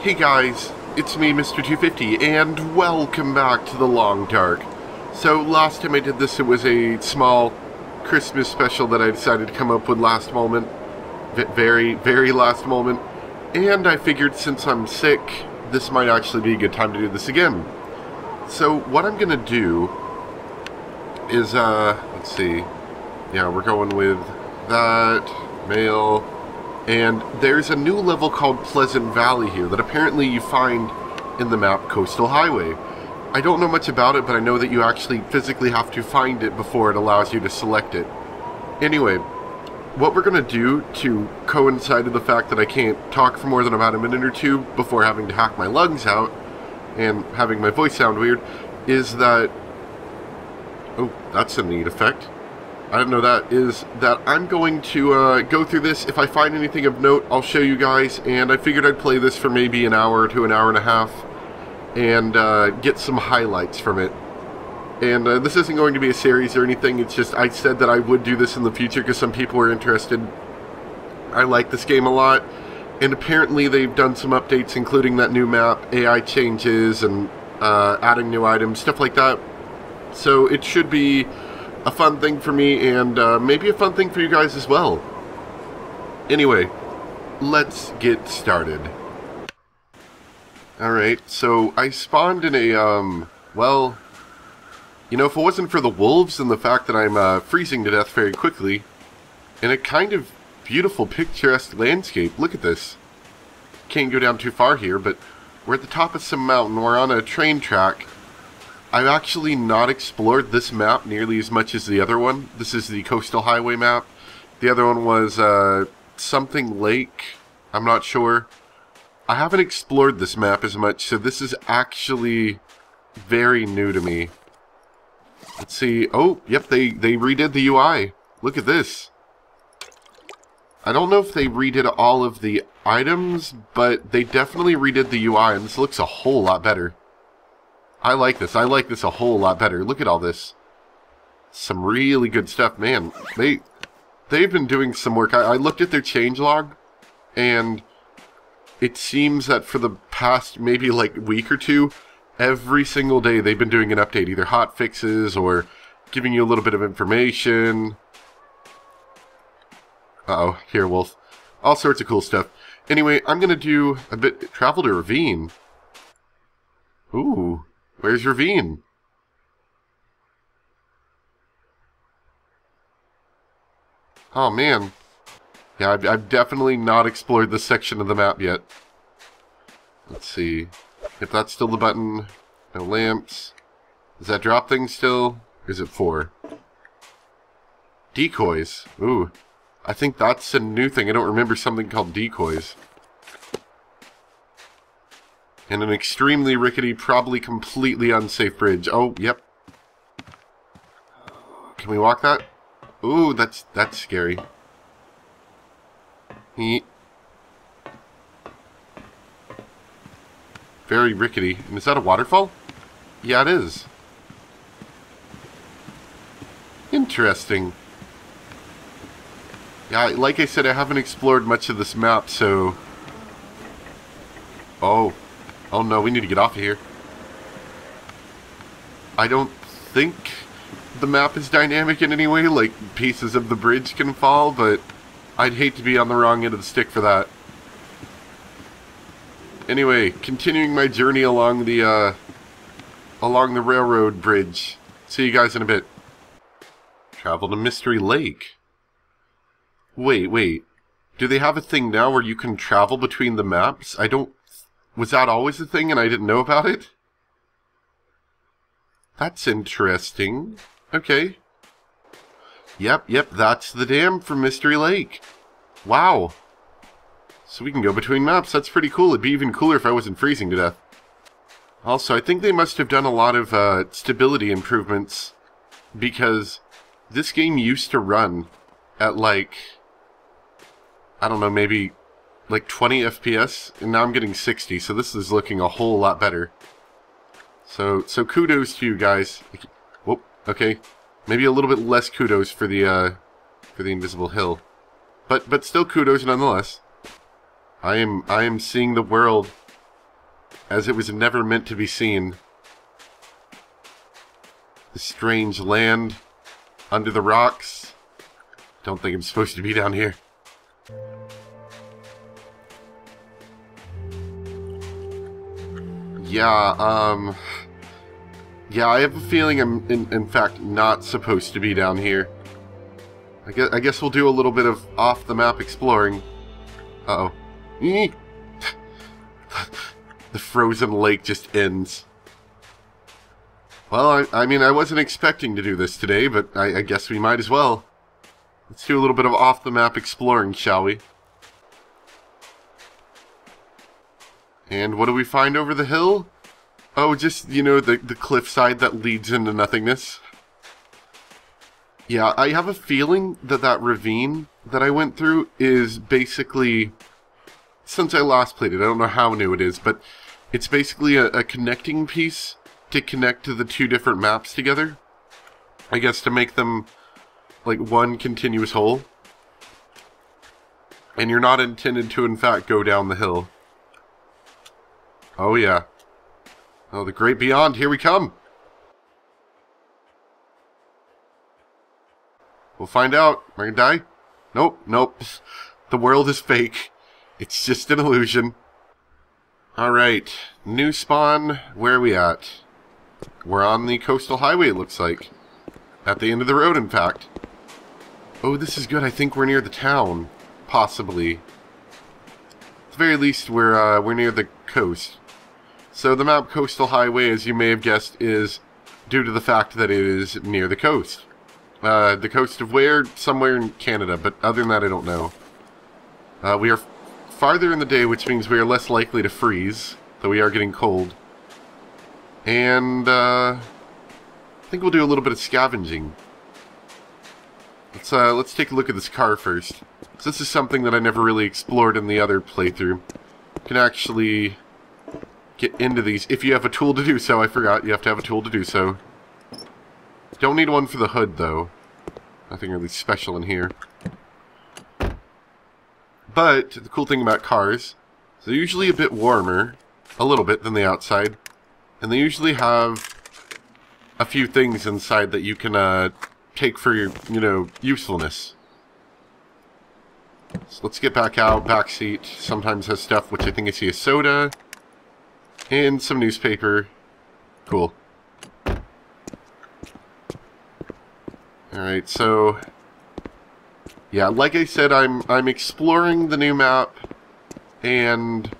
Hey guys, it's me, Mr250, and welcome back to the Long Dark. So last time I did this, it was a small Christmas special that I decided to come up with last moment. Very last moment. And I figured since I'm sick, this might actually be a good time to do this again. So what I'm gonna do is, let's see. Yeah, we're going with that, mail. And there's a new level called Pleasant Valley here that apparently you find in the map Coastal Highway. I don't know much about it, but I know that you actually physically have to find it before it allows you to select it. Anyway, what we're going to do to coincide with the fact that I can't talk for more than about a minute or two before having to hack my lungs out and having my voice sound weird is that... Oh, that's a neat effect. I didn't know that, is that I'm going to go through this. If I find anything of note, I'll show you guys, and I figured I'd play this for maybe an hour to an hour and a half, and get some highlights from it. And this isn't going to be a series or anything, it's just I said that I would do this in the future because some people were interested. I like this game a lot, and apparently they've done some updates, including that new map, AI changes, and adding new items, stuff like that. So it should be a fun thing for me, and maybe a fun thing for you guys as well. Anyway, let's get started. Alright, so I spawned in a, well, you know, if it wasn't for the wolves and the fact that I'm freezing to death very quickly, in a kind of beautiful, picturesque landscape. Look at this. Can't go down too far here, but we're at the top of some mountain. We're on a train track. I've actually not explored this map nearly as much as the other one. This is the Coastal Highway map. The other one was something lake. I'm not sure. I haven't explored this map as much, so this is actually very new to me. Let's see. Oh, yep, they redid the UI. Look at this. I don't know if they redid all of the items, but they definitely redid the UI, and this looks a whole lot better. I like this. I like this a whole lot better. Look at all this. Some really good stuff. Man, they've been doing some work. I looked at their changelog, and it seems that for the past maybe like week or two, every single day they've been doing an update. Either hot fixes or giving you a little bit of information. Uh-oh. Here, wolf. All sorts of cool stuff. Anyway, I'm going to do a bit... Travel to ravine. Ooh. Where's ravine? Oh man. Yeah, I've definitely not explored this section of the map yet. Let's see. If that's still the button. No lamps. Does that drop things still? Or is it 4? Decoys. Ooh. I think that's a new thing. I don't remember something called decoys. And an extremely rickety, probably completely unsafe bridge. Oh, yep. Can we walk that? Ooh, that's scary. Neat. Very rickety. And is that a waterfall? Yeah, it is. Interesting. Yeah, like I said, I haven't explored much of this map, so... Oh. Oh no, we need to get off of here. I don't think the map is dynamic in any way, like pieces of the bridge can fall, but I'd hate to be on the wrong end of the stick for that. Anyway, continuing my journey along the railroad bridge. See you guys in a bit. Travel to Mystery Lake. Wait. Do they have a thing now where you can travel between the maps? Was that always a thing and I didn't know about it? That's interesting. Okay. Yep, that's the dam from Mystery Lake. Wow. So we can go between maps. That's pretty cool. It'd be even cooler if I wasn't freezing to death. Also, I think they must have done a lot of stability improvements because this game used to run at like, I don't know, maybe like 20 FPS, and now I'm getting 60, so this is looking a whole lot better. So kudos to you guys. Whoop, okay. Maybe a little bit less kudos for the invisible hill. But still kudos nonetheless. I am seeing the world as it was never meant to be seen. The strange land under the rocks. Don't think I'm supposed to be down here. Yeah, yeah, I have a feeling I'm, in fact, not supposed to be down here. I guess we'll do a little bit of off-the-map exploring. Uh-oh. The frozen lake just ends. Well, I mean, I wasn't expecting to do this today, but I guess we might as well. Let's do a little bit of off-the-map exploring, shall we? And what do we find over the hill? Oh, just, you know, the cliffside that leads into nothingness. Yeah, I have a feeling that that ravine that I went through is basically, since I last played it, I don't know how new it is, but it's basically a connecting piece to connect to the two different maps together. I guess to make them like one continuous whole. And you're not intended to, in fact, go down the hill. Oh, yeah. Oh, the great beyond, here we come! We'll find out. Am I gonna die? Nope, nope. The world is fake. It's just an illusion. Alright. New spawn. Where are we at? We're on the coastal highway, it looks like. At the end of the road, in fact. Oh, this is good. I think we're near the town. Possibly. At the very least, we're near the coast. So the map Coastal Highway, as you may have guessed, is due to the fact that it is near the coast. The coast of where? Somewhere in Canada, but other than that, I don't know. We are farther in the day, which means we are less likely to freeze, though we are getting cold. And, I think we'll do a little bit of scavenging. Let's take a look at this car first. So this is something that I never really explored in the other playthrough. You can actually get into these if you have a tool to do so. I forgot, you have to have a tool to do so. Don't need one for the hood, though. Nothing really special in here. But, the cool thing about cars, they're usually a bit warmer, a little bit, than the outside. And they usually have a few things inside that you can take for your, you know, usefulness. So let's get back out. Back seat sometimes has stuff, which I think I see a soda. And some newspaper. Cool. Alright, so yeah, like I said, I'm exploring the new map, and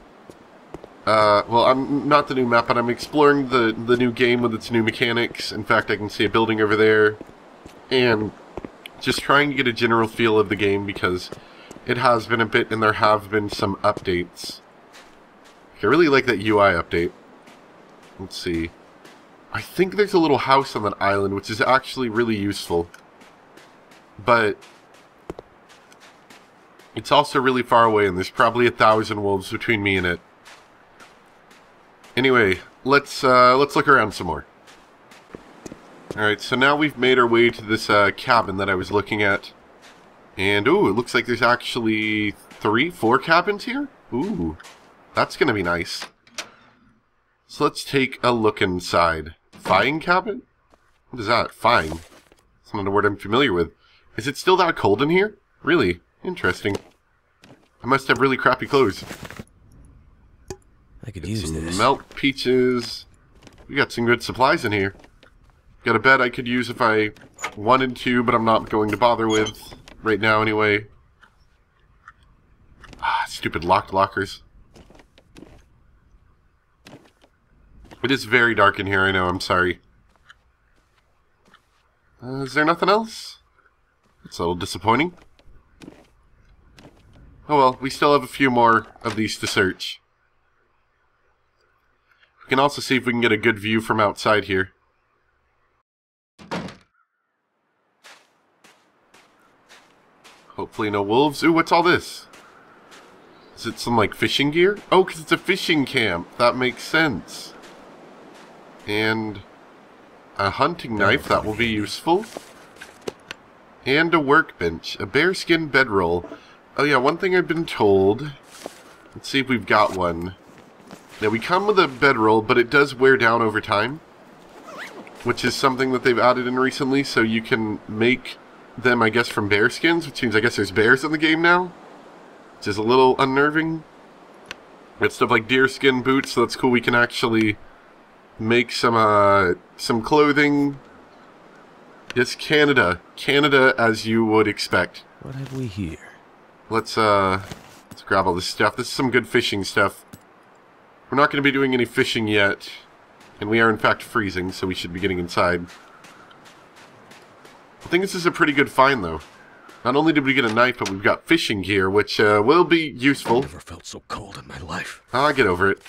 well, I'm not the new map, but I'm exploring the new game with its new mechanics. In fact, I can see a building over there, and just trying to get a general feel of the game because it has been a bit, and there have been some updates. I really like that UI update. Let's see. I think there's a little house on that island, which is actually really useful. But it's also really far away, and there's probably 1,000 wolves between me and it. Anyway, let's look around some more. Alright, so now we've made our way to this cabin that I was looking at. And, ooh, it looks like there's actually 4 cabins here? Ooh, that's gonna be nice. So let's take a look inside. Fine cabin? What is that? Fine. It's not a word I'm familiar with. Is it still that cold in here? Really? Interesting. I must have really crappy clothes. I could use this. Melt peaches. We got some good supplies in here. Got a bed I could use if I wanted to, but I'm not going to bother with right now anyway. Ah, stupid locked lockers. It is very dark in here, I know, I'm sorry. Is there nothing else? It's a little disappointing. Oh well, we still have a few more of these to search. We can also see if we can get a good view from outside here. Hopefully no wolves. Ooh, what's all this? Is it some, like, fishing gear? Oh, because it's a fishing camp. That makes sense. And a hunting knife, that will be useful. And a workbench. A bearskin bedroll. Oh yeah, one thing I've been told. Let's see if we've got one. Now, we come with a bedroll, but it does wear down over time, which is something that they've added in recently, so you can make them, I guess, from bear skins, which means I guess there's bears in the game now, which is a little unnerving. Got stuff like deer skin boots, so that's cool. We can actually make some clothing. Yes, Canada. Canada, as you would expect. What have we here? Let's grab all this stuff. This is some good fishing stuff. We're not going to be doing any fishing yet, and we are in fact freezing, so we should be getting inside. I think this is a pretty good find, though. Not only did we get a knife, but we've got fishing gear, which will be useful. I've never felt so cold in my life. I'll get over it.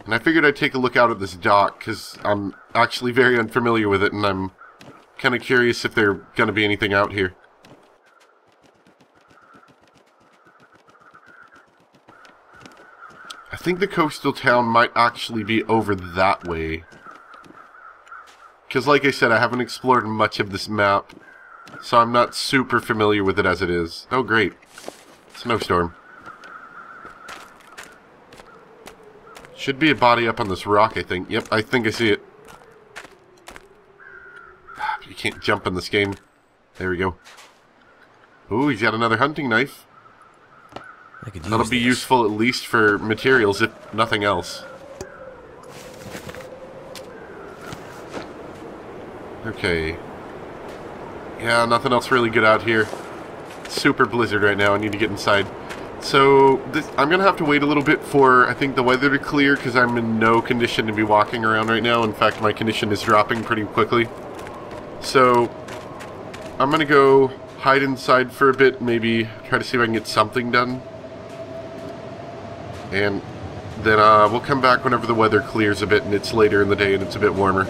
And I figured I'd take a look out at this dock, because I'm actually very unfamiliar with it, and I'm kind of curious if there's going to be anything out here. I think the coastal town might actually be over that way. Because like I said, I haven't explored much of this map, so I'm not super familiar with it as it is. Oh great. Snowstorm. Should be a body up on this rock, I think. Yep, I think I see it. You can't jump in this game. There we go. Ooh, he's got another hunting knife. That'll be useful at least for materials, if nothing else. Okay. Yeah, nothing else really good out here. Super blizzard right now. I need to get inside. So, I'm going to have to wait a little bit for, I think, the weather to clear, because I'm in no condition to be walking around right now. In fact, my condition is dropping pretty quickly. So, I'm going to go hide inside for a bit, maybe try to see if I can get something done. And then we'll come back whenever the weather clears a bit and it's later in the day and it's a bit warmer.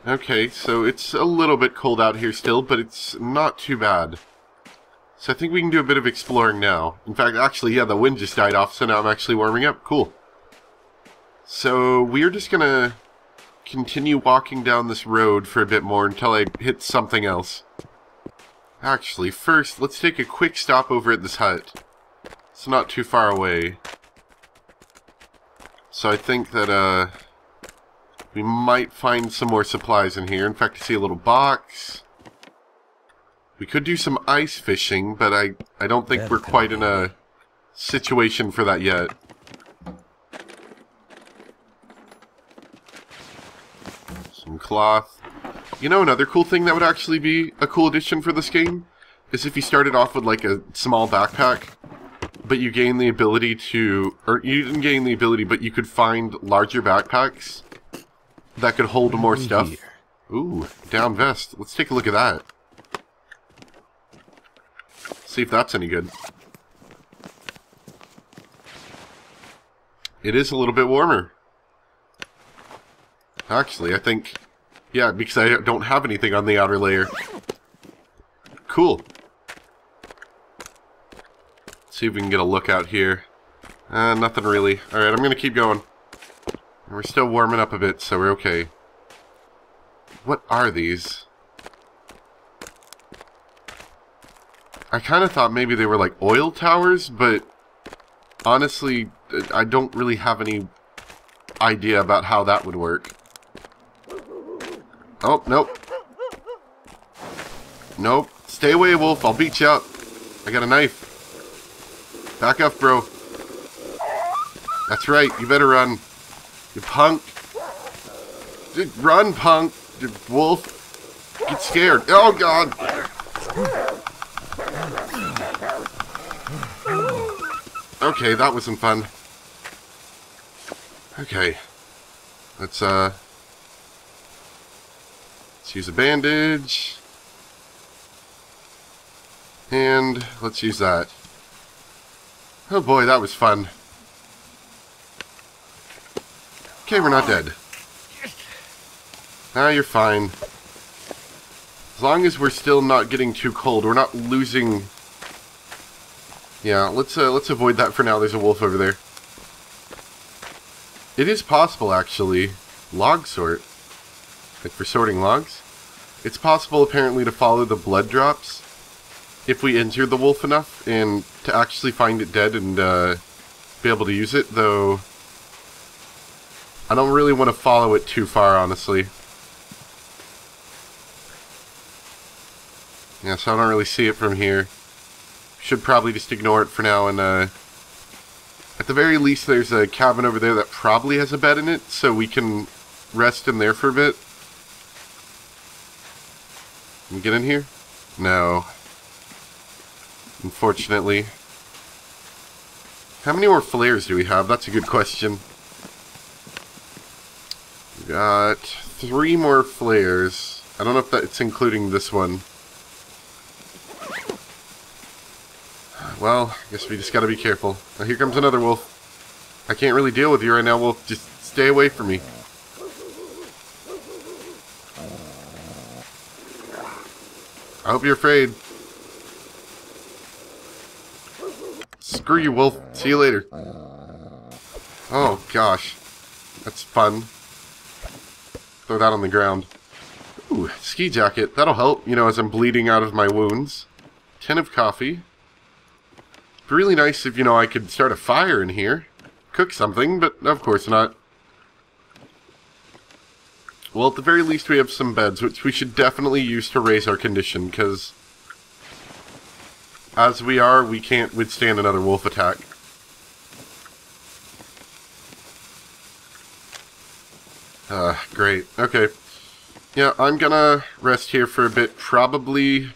Okay, so it's a little bit cold out here still, but it's not too bad. So I think we can do a bit of exploring now. In fact, actually, yeah, the wind just died off, so now I'm actually warming up. Cool. So we're just going to continue walking down this road for a bit more until I hit something else. Actually, first, let's take a quick stop over at this hut. It's not too far away. So I think that, we might find some more supplies in here. In fact, I see a little box. We could do some ice fishing, but I don't think we're quite in a situation for that yet. Some cloth. You know, another cool thing that would actually be a cool addition for this game is if you started off with like a small backpack, but you gain the ability to, or you didn't gain the ability, but you could find larger backpacks that could hold more stuff. Ooh, down vest. Let's take a look at that. See if that's any good. It is a little bit warmer. Actually, I think, yeah, because I don't have anything on the outer layer. Cool. See if we can get a look out here. Nothing really. Alright, I'm going to keep going. We're still warming up a bit, so we're okay. What are these? I kind of thought maybe they were like oil towers, but honestly, I don't really have any idea about how that would work. Oh, nope. Nope. Stay away, wolf. I'll beat you up. I got a knife. Back up, bro. That's right. You better run. You punk. Run, punk. Wolf. Get scared. Oh, God. Okay, that wasn't fun. Okay. Let's use a bandage. And let's use that. Oh boy, that was fun. Okay, we're not dead. Ah, you're fine. As long as we're still not getting too cold, we're not losing. Yeah, let's avoid that for now. There's a wolf over there. It is possible, actually. Log sort. Like for sorting logs. It's possible, apparently, to follow the blood drops if we injure the wolf enough, and to actually find it dead and be able to use it, though I don't really want to follow it too far, honestly. Yeah, so I don't really see it from here. Should probably just ignore it for now, and at the very least there's a cabin over there that probably has a bed in it, so we can rest in there for a bit. Can we get in here? No. Unfortunately. How many more flares do we have? That's a good question. We got 3 more flares. I don't know if that's including this one. Well, I guess we just gotta be careful. Now here comes another wolf. I can't really deal with you right now, wolf. Just stay away from me. I hope you're afraid. Screw you, wolf. See you later. Oh, gosh. That's fun. Throw that on the ground. Ooh, ski jacket. That'll help, you know, as I'm bleeding out of my wounds. Tin of coffee. Really nice if, you know, I could start a fire in here. Cook something, but of course not. Well, at the very least we have some beds, which we should definitely use to raise our condition, because as we are, we can't withstand another wolf attack. Great. Okay. Yeah, I'm gonna rest here for a bit, probably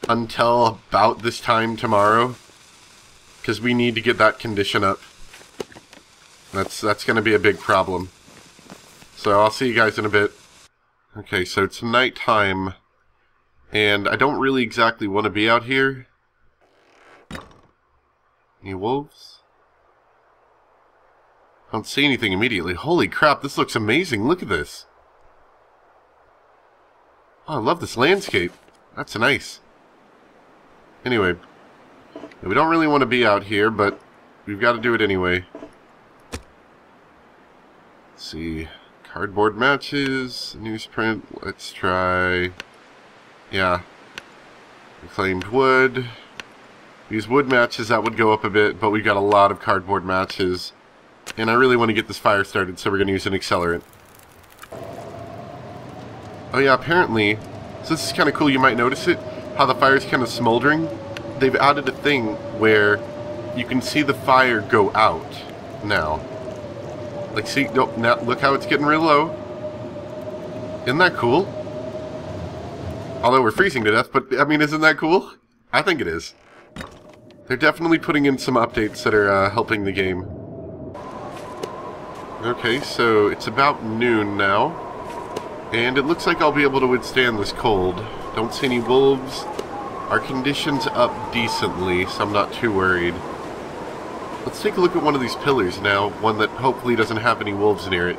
until about this time tomorrow. Because we need to get that condition up. That's going to be a big problem. So I'll see you guys in a bit. Okay, so it's nighttime. And I don't really exactly want to be out here. Any wolves? I don't see anything immediately. Holy crap, this looks amazing. Look at this. Oh, I love this landscape. That's nice. Anyway. We don't really want to be out here, but we've got to do it anyway. Let's see. Cardboard matches, newsprint. Let's try. Yeah. Reclaimed wood. Use wood matches, that would go up a bit, but we've got a lot of cardboard matches. And I really want to get this fire started, so we're going to use an accelerant. Oh yeah, apparently, so this is kind of cool, you might notice it, how the fire's kind of smoldering. They've added a thing where you can see the fire go out now. Like, see, no, now look how it's getting real low. Isn't that cool? Although we're freezing to death, but, I mean, isn't that cool? I think it is. They're definitely putting in some updates that are helping the game. Okay, so it's about noon now. And it looks like I'll be able to withstand this cold. Don't see any wolves. Our condition's up decently, so I'm not too worried. Let's take a look at one of these pillars now, one that hopefully doesn't have any wolves near it.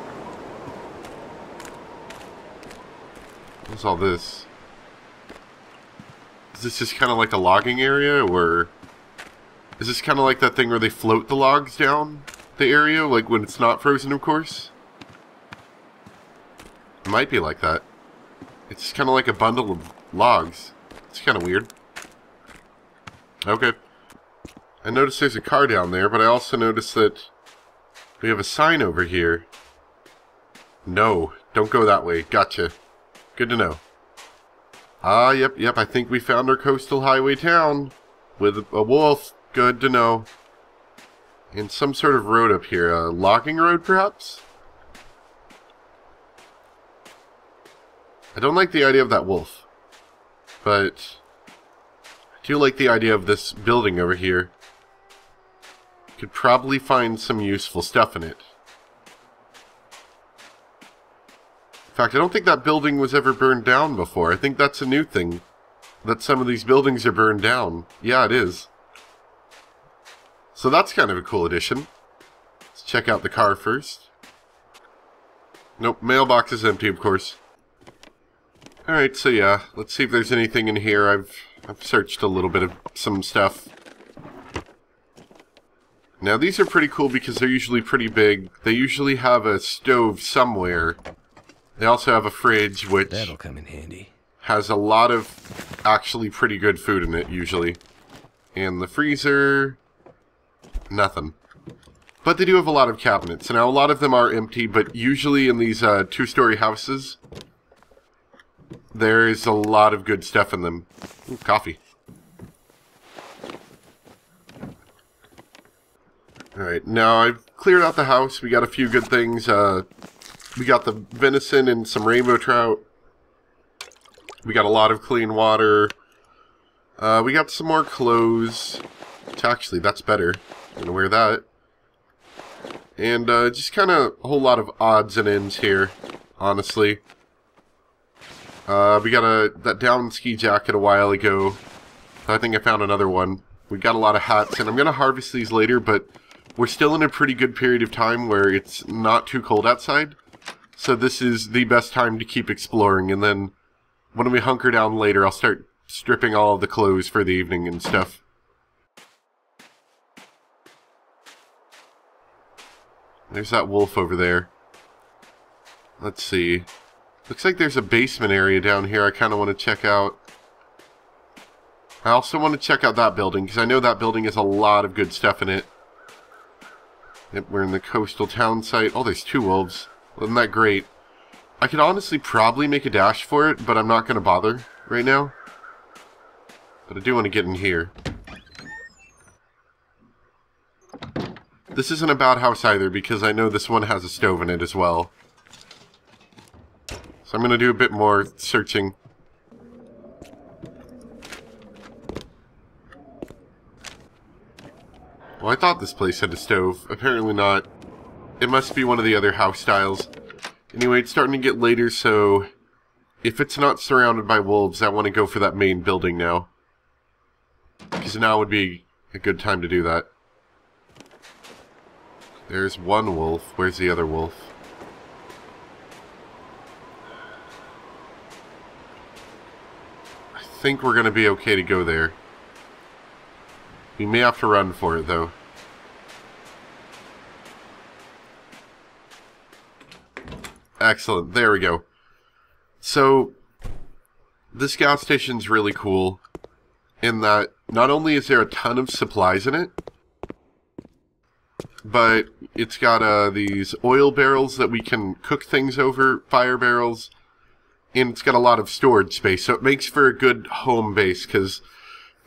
What's all this? Is this just kind of like a logging area, or is this kind of like that thing where they float the logs down the area, like when it's not frozen, of course? It might be like that. It's kind of like a bundle of logs. It's kind of weird. Okay. I noticed there's a car down there, but I also noticed that we have a sign over here. No, don't go that way. Gotcha. Good to know. Ah, yep, I think we found our coastal highway town with a wolf. Good to know. And some sort of road up here. A logging road, perhaps? I don't like the idea of that wolf. But I do like the idea of this building over here. Could probably find some useful stuff in it. In fact, I don't think that building was ever burned down before. I think that's a new thing. That some of these buildings are burned down. Yeah, it is. So that's kind of a cool addition. Let's check out the car first. Nope, mailbox is empty, of course. Alright, so yeah, let's see if there's anything in here. I've searched a little bit of some stuff. Now these are pretty cool because they're usually pretty big. They usually have a stove somewhere. They also have a fridge, which that'll come in handy. Has a lot of actually pretty good food in it, usually. And the freezer... nothing. But they do have a lot of cabinets. Now, a lot of them are empty, but usually in these two-story houses, there is a lot of good stuff in them. Ooh, coffee. Alright, now I've cleared out the house. We got a few good things. We got the venison and some rainbow trout. We got a lot of clean water. We got some more clothes. Actually, that's better. I'm gonna wear that. And just kind of a whole lot of odds and ends here, honestly. We got that down ski jacket a while ago. I think I found another one. We got a lot of hats, and I'm gonna harvest these later, but we're still in a pretty good period of time where it's not too cold outside. So this is the best time to keep exploring, and then when we hunker down later, I'll start stripping all of the clothes for the evening and stuff. There's that wolf over there. Let's see. Looks like there's a basement area down here I kind of want to check out. I also want to check out that building, because I know that building has a lot of good stuff in it. Yep, we're in the coastal town site. Oh, there's two wolves. Isn't that great? I could honestly probably make a dash for it, but I'm not going to bother right now. But I do want to get in here. This isn't a bad house either, because I know this one has a stove in it as well. So I'm going to do a bit more searching. Well, I thought this place had a stove. Apparently not. It must be one of the other house styles. Anyway, it's starting to get later, so if it's not surrounded by wolves, I want to go for that main building now. Because now would be a good time to do that. There's one wolf. Where's the other wolf? I think we're going to be okay to go there. We may have to run for it, though. Excellent. There we go. So, this gas station's really cool in that not only is there a ton of supplies in it, but it's got these oil barrels that we can cook things over, fire barrels, and it's got a lot of storage space, so it makes for a good home base, because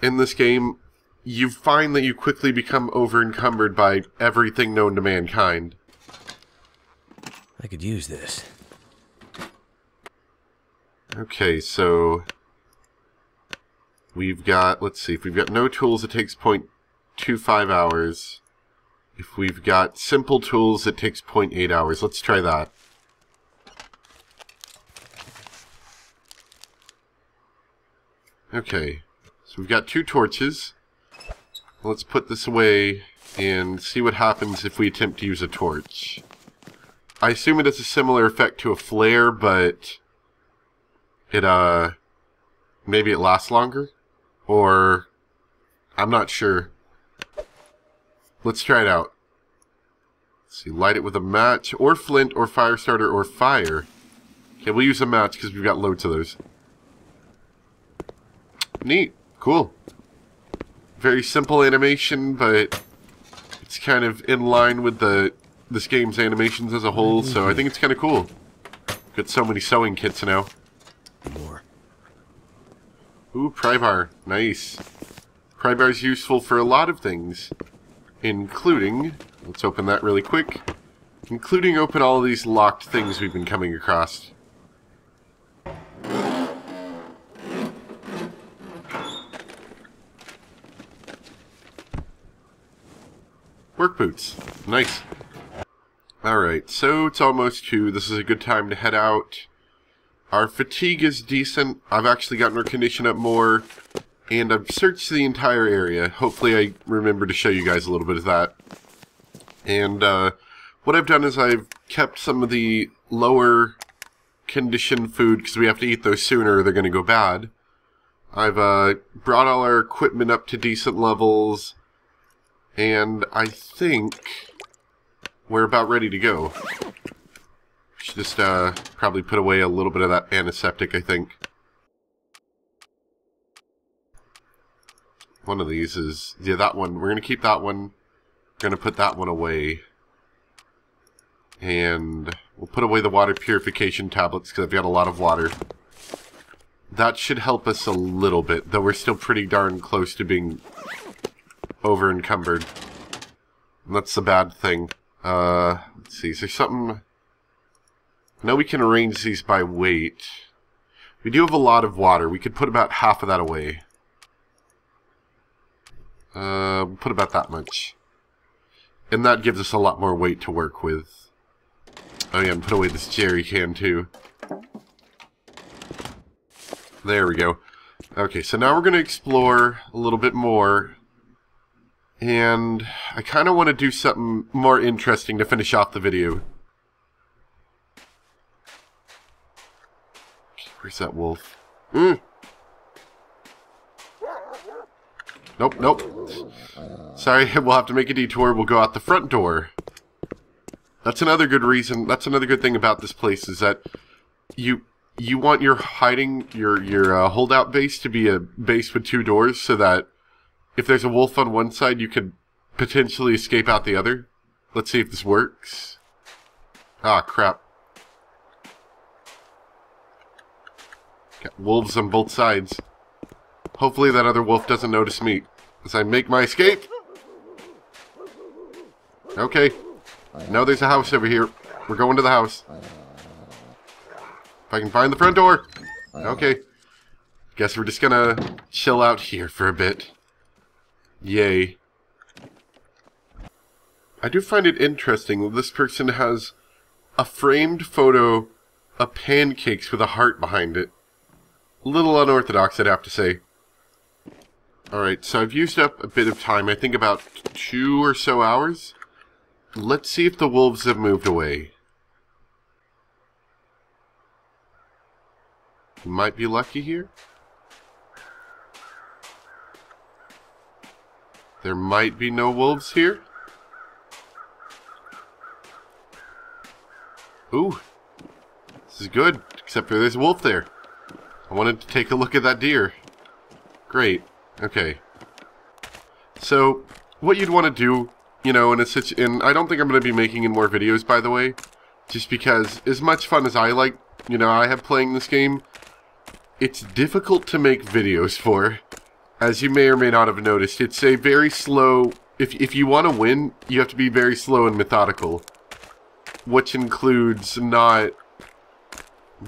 in this game, you find that you quickly become over-encumbered by everything known to mankind. I could use this. Okay, so we've got, let's see, if we've got no tools, it takes 0.25 hours. If we've got simple tools, it takes 0.8 hours. Let's try that. Okay, so we've got 2 torches. Let's put this away and see what happens if we attempt to use a torch. I assume it has a similar effect to a flare, but it, maybe it lasts longer? Or, I'm not sure. Let's try it out. Let's see, light it with a match, or flint, or fire starter, or fire. Okay, we'll use a match because we've got loads of those. Neat. Cool. Very simple animation, but it's kind of in line with this game's animations as a whole, so I think it's kind of cool. Got so many sewing kits now. More. Ooh, pry bar. Nice. Pry bar is useful for a lot of things, including, let's open that really quick, including open all of these locked things we've been coming across. Work boots. Nice. Alright, so it's almost 2. This is a good time to head out. Our fatigue is decent. I've actually gotten our condition up more. And I've searched the entire area. Hopefully I remember to show you guys a little bit of that. And what I've done is I've kept some of the lower condition food, because we have to eat those sooner or they're going to go bad. I've brought all our equipment up to decent levels. And I think we're about ready to go. Should just probably put away a little bit of that antiseptic, I think. One of these is, yeah, that one. We're going to keep that one. We're going to put that one away. And we'll put away the water purification tablets because I've got a lot of water. That should help us a little bit, though we're still pretty darn close to being over encumbered. And that's the bad thing. Let's see, is there something... I know we can arrange these by weight. We do have a lot of water. We could put about half of that away. We'll put about that much. And that gives us a lot more weight to work with. Oh yeah, and put away this jerry can too. There we go. Okay, so now we're going to explore a little bit more. And I kind of want to do something more interesting to finish off the video. Okay, where's that wolf? Nope, nope. Sorry, we'll have to make a detour. We'll go out the front door. That's another good reason. That's another good thing about this place is that you want your hiding, your holdout base to be a base with 2 doors so that if there's a wolf on one side, you could potentially escape out the other. Let's see if this works. Ah, crap. Got wolves on both sides. Hopefully that other wolf doesn't notice me as I make my escape. Okay. Now there's a house over here. We're going to the house. If I can find the front door. Okay. Guess we're just gonna chill out here for a bit. Yay. I do find it interesting that this person has a framed photo of pancakes with a heart behind it. A little unorthodox, I'd have to say. Alright, so I've used up a bit of time. I think about 2 or so hours. Let's see if the wolves have moved away. We might be lucky here. There might be no wolves here. Ooh. This is good, except for there's a wolf there. I wanted to take a look at that deer. Great. Okay. So, what you'd want to do, you know, and I don't think I'm going to be making any more videos, by the way, just because as much fun as I like, you know, I have playing this game, it's difficult to make videos for. As you may or may not have noticed, it's a very slow... If you want to win, you have to be very slow and methodical. Which includes not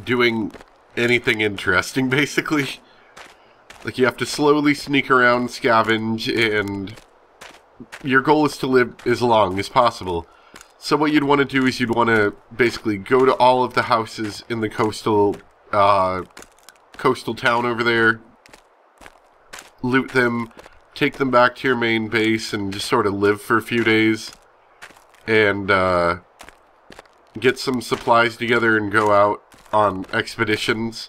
doing anything interesting, basically. Like, you have to slowly sneak around, scavenge, and your goal is to live as long as possible. So what you'd want to do is you'd want to basically go to all of the houses in the coastal town over there, loot them, take them back to your main base, and just sort of live for a few days, and get some supplies together and go out on expeditions.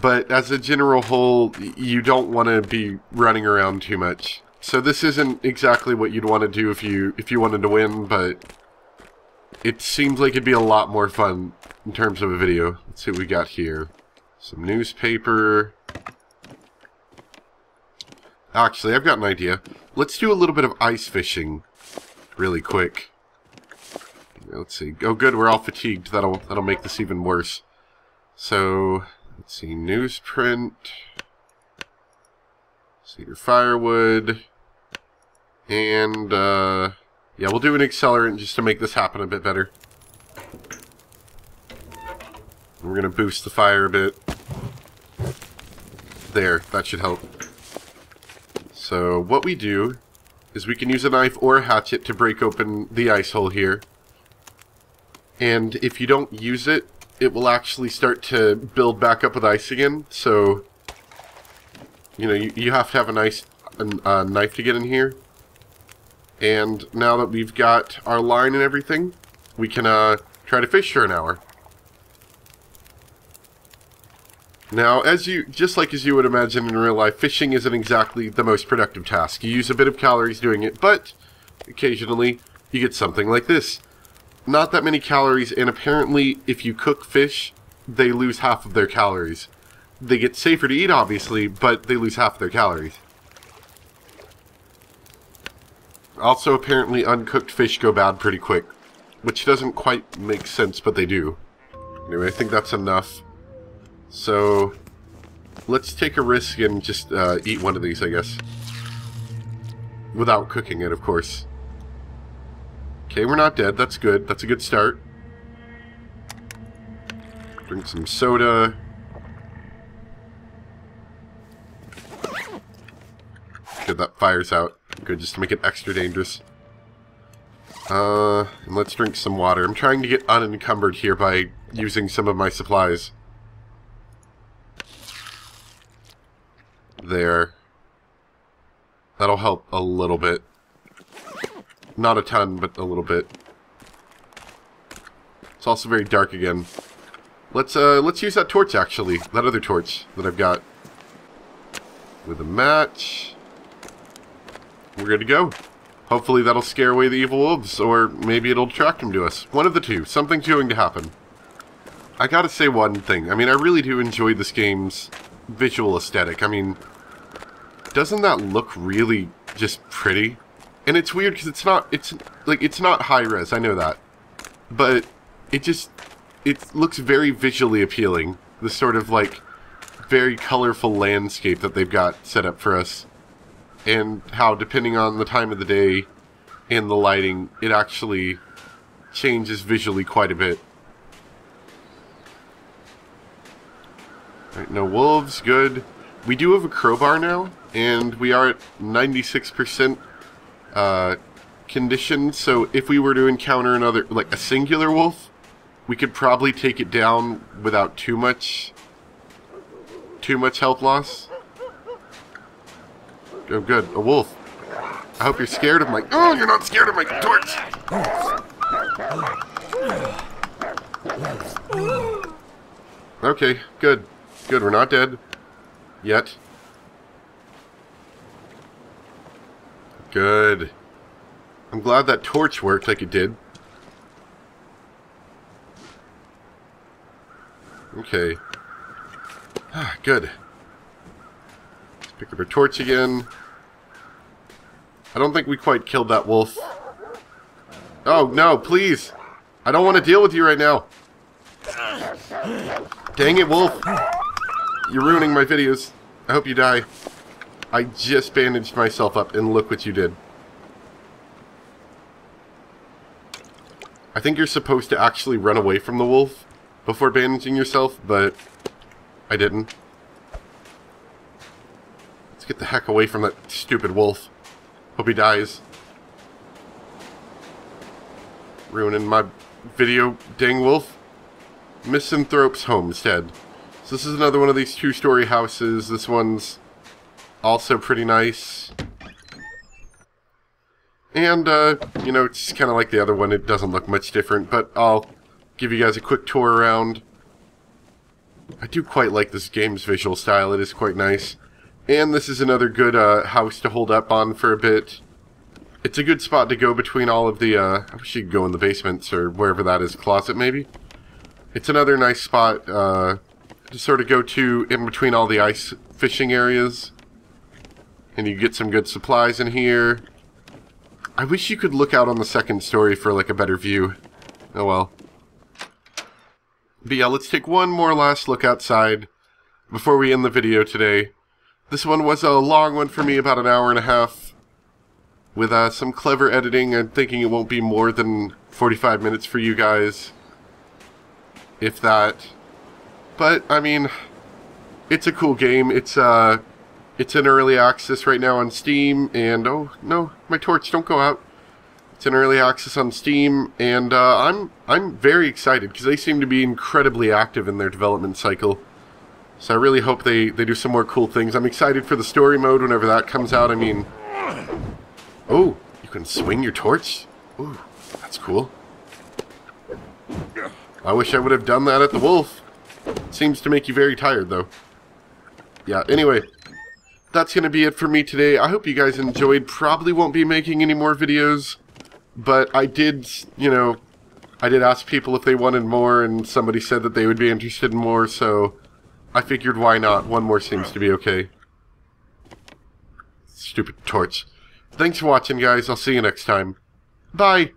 But as a general whole, you don't want to be running around too much. So this isn't exactly what you'd want to do if you wanted to win, but it seems like it'd be a lot more fun in terms of a video. Let's see what we got here. Some newspaper. Actually, I've got an idea. Let's do a little bit of ice fishing really quick. Let's see. Oh, good, we're all fatigued. That'll make this even worse. So, let's see. Newsprint. Cedar firewood. And, yeah, we'll do an accelerant just to make this happen a bit better. We're going to boost the fire a bit. There, that should help. So, what we do is we can use a knife or a hatchet to break open the ice hole here. And if you don't use it, it will actually start to build back up with ice again. So, you know, you have to have a knife to get in here. And now that we've got our line and everything, we can try to fish for an hour. Now, just like as you would imagine in real life, fishing isn't exactly the most productive task. You use a bit of calories doing it, but occasionally you get something like this. Not that many calories, and apparently if you cook fish, they lose half of their calories. They get safer to eat, obviously, but they lose half of their calories. Also, apparently, uncooked fish go bad pretty quick. Which doesn't quite make sense, but they do. Anyway, I think that's enough. So, let's take a risk and just eat one of these, I guess. Without cooking it, of course. Okay, we're not dead. That's good. That's a good start. Drink some soda. Good, that fire's out. Good, just to make it extra dangerous. And let's drink some water. I'm trying to get unencumbered here by using some of my supplies. There. That'll help a little bit. Not a ton, but a little bit. It's also very dark again. Let's use that torch, actually. That other torch that I've got. With a match. We're good to go. Hopefully that'll scare away the evil wolves, or maybe it'll attract them to us. One of the two. Something's going to happen. I gotta say one thing. I mean, I really do enjoy this game's visual aesthetic. I mean, doesn't that look really just pretty? And it's weird because it's not high res, I know that. But it looks very visually appealing. This sort of like very colorful landscape that they've got set up for us. And how, depending on the time of the day and the lighting, it actually changes visually quite a bit. Alright, no wolves, good. We do have a crowbar now, and we are at 96% condition, so if we were to encounter another, like a singular wolf, we could probably take it down without too much health loss. Oh good, a wolf. I hope you're scared of my... Oh, you're not scared of my torch! Okay, good. Good, we're not dead. Yet. Good. I'm glad that torch worked like it did. Okay. Good. Let's pick up our torch again. I don't think we quite killed that wolf. Oh, no, please! I don't want to deal with you right now. Dang it, wolf! You're ruining my videos. I hope you die. I just bandaged myself up, and look what you did. I think you're supposed to actually run away from the wolf before bandaging yourself, but I didn't. Let's get the heck away from that stupid wolf. Hope he dies. Ruining my video, dang wolf. Misanthrope's homestead. So this is another one of these two-story houses. This one's also pretty nice. And, you know, it's kind of like the other one. It doesn't look much different, but I'll give you guys a quick tour around. I do quite like this game's visual style. It is quite nice. And this is another good house to hold up on for a bit. It's a good spot to go between all of the, I wish you could go in the basements or wherever that is, closet maybe. It's another nice spot to sort of go to in between all the ice fishing areas. And you get some good supplies in here. I wish you could look out on the second story for like a better view. Oh well. But yeah, let's take one more last look outside before we end the video today. This one was a long one for me, about an hour and a half. With some clever editing, I'm thinking it won't be more than 45 minutes for you guys. If that. But, I mean, it's a cool game. It's in early access right now on Steam, and oh no, my torch, don't go out. It's in early access on Steam, and I'm very excited because they seem to be incredibly active in their development cycle. So I really hope they do some more cool things. I'm excited for the story mode whenever that comes out. I mean, oh, you can swing your torch? Ooh, that's cool. I wish I would have done that at the wolf. Seems to make you very tired, though. Yeah, anyway, that's going to be it for me today. I hope you guys enjoyed. Probably won't be making any more videos, but I did, you know, I did ask people if they wanted more, and somebody said that they would be interested in more, so I figured why not. One more seems to be okay. Stupid torch. Thanks for watching, guys. I'll see you next time. Bye!